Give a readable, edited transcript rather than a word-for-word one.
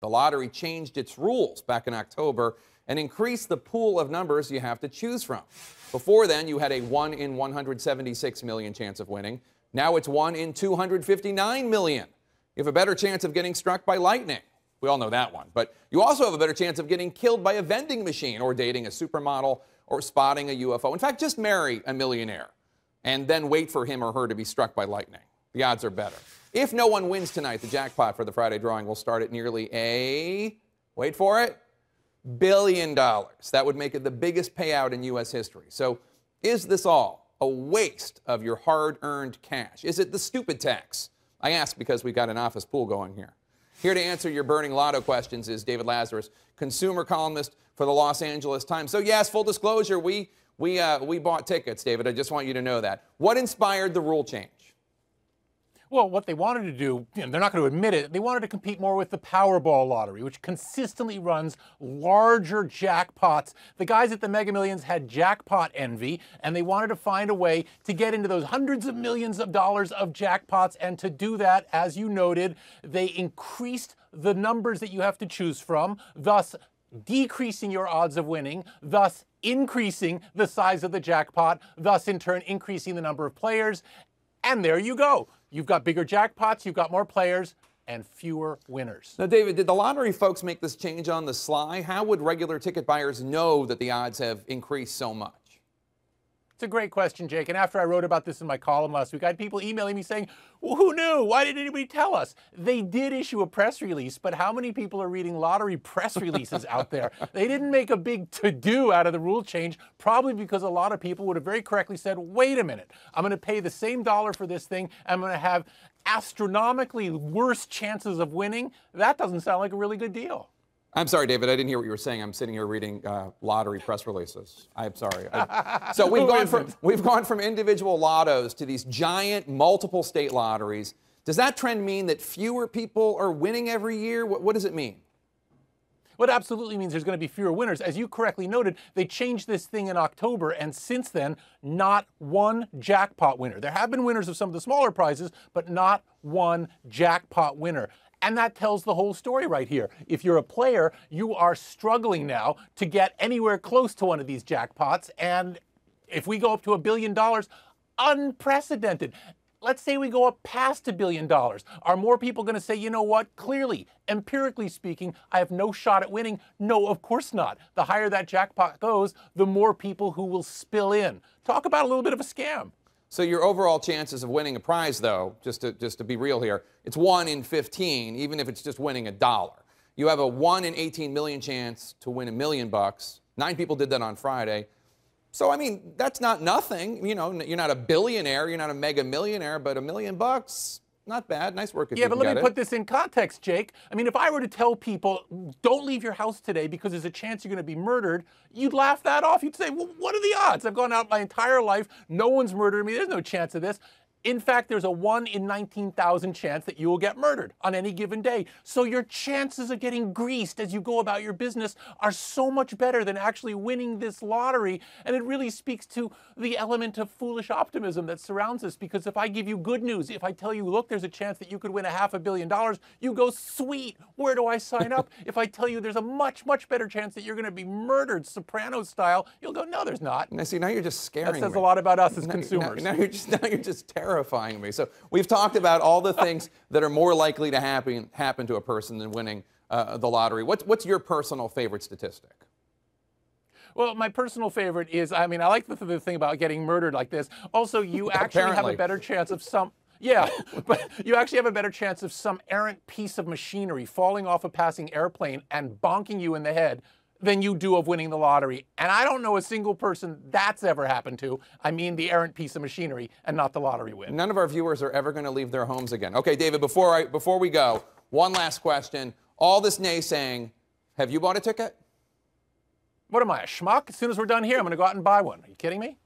The lottery changed its rules back in October and increased the pool of numbers you have to choose from. Before then, you had a 1 in 176 million chance of winning. Now it's 1 in 259 million. You have a better chance of getting struck by lightning. We all know that one. But you also have a better chance of getting killed by a vending machine or dating a supermodel or spotting a UFO. In fact, just marry a millionaire and then wait for him or her to be struck by lightning. The odds are better. If no one wins tonight, the jackpot for the Friday drawing will start at nearly wait for it, $1 billion. That would make it the biggest payout in U.S. history. So is this all a waste of your hard-earned cash? Is it the stupid tax? I ask because we got an office pool going here. Here to answer your burning lotto questions is David Lazarus, consumer columnist for the Los Angeles Times. So yes, full disclosure, we bought tickets, David. I just want you to know that. What inspired the rule change? Well, what they wanted to do, they're not going to admit it, they wanted to compete more with the Powerball lottery, which consistently runs larger jackpots. The guys at the Mega Millions had jackpot envy, and they wanted to find a way to get into those hundreds of millions of dollars of jackpots. And to do that, as you noted, they increased the numbers that you have to choose from, thus decreasing your odds of winning, thus increasing the size of the jackpot, thus in turn increasing the number of players. And there you go. You've got bigger jackpots, you've got more players, and fewer winners. Now, David, did the lottery folks make this change on the sly? How would regular ticket buyers know that the odds have increased so much? It's a great question, Jake. And after I wrote about this in my column last week, I had people emailing me saying, well, who knew? Why didn't anybody tell us? They did issue a press release, but how many people are reading lottery press releases out there? They didn't make a big to-do out of the rule change, probably because a lot of people would have very correctly said, wait a minute, I'm going to pay the same dollar for this thing. I'm going to have astronomically worse chances of winning. That doesn't sound like a really good deal. I'm sorry, David, I didn't hear what you were saying. I'm sitting here reading lottery press releases. I'm sorry. So we've gone from individual lottos to these giant multiple state lotteries. Does that trend mean that fewer people are winning every year? What does it mean? What absolutely means there's going to be fewer winners. As you correctly noted, they changed this thing in October, and since then, not one jackpot winner. There have been winners of some of the smaller prizes, but not one jackpot winner. And that tells the whole story right here. If you're a player, you are struggling now to get anywhere close to one of these jackpots. And if we go up to $1 billion, unprecedented. Let's say we go up past $1 billion. Are more people going to say, you know what, clearly, empirically speaking, I have no shot at winning? No, of course not. The higher that jackpot goes, the more people who will spill in. Talk about a little bit of a scam. So your overall chances of winning a prize, though, just to be real here, it's 1 in 15, even if it's just winning $1. You have a 1 in 18 million chance to win $1 million. 9 people did that on Friday. So, I mean, that's not nothing. You know, you're not a billionaire, you're not a mega millionaire, but $1 million, not bad. Nice work if you can get it. Yeah, but let me put this in context, Jake. I mean, if I were to tell people, don't leave your house today because there's a chance you're going to be murdered, you'd laugh that off. You'd say, well, what are the odds? I've gone out my entire life. No one's murdered me. There's no chance of this. In fact, there's a 1 in 19,000 chance that you will get murdered on any given day. So your chances of getting greased as you go about your business are so much better than actually winning this lottery. And it really speaks to the element of foolish optimism that surrounds us. Because if I give you good news, if I tell you, look, there's a chance that you could win $500 million, you go, sweet, where do I sign up? If I tell you there's a much, much better chance that you're going to be murdered, Sopranos style, you'll go, no, there's not. Now, see, now you're just scaring me. That says a lot about us as consumers. Now you're just terrifying me. So we've talked about all the things that are more likely to happen to a person than winning the lottery. What's your personal favorite statistic? Well, my personal favorite is, I mean, I like the thing about getting murdered like this. Also, you actually have a better chance of some... Yeah, but you actually have a better chance of some errant piece of machinery falling off a passing airplane and bonking you in the head than you do of winning the lottery. And I don't know a single person that's ever happened to. I mean the errant piece of machinery and not the lottery win. None of our viewers are ever going to leave their homes again. Okay, David, before we go, one last question. All this naysaying, have you bought a ticket? What am I, a schmuck? As soon as we're done here, I'm going to go out and buy one. Are you kidding me?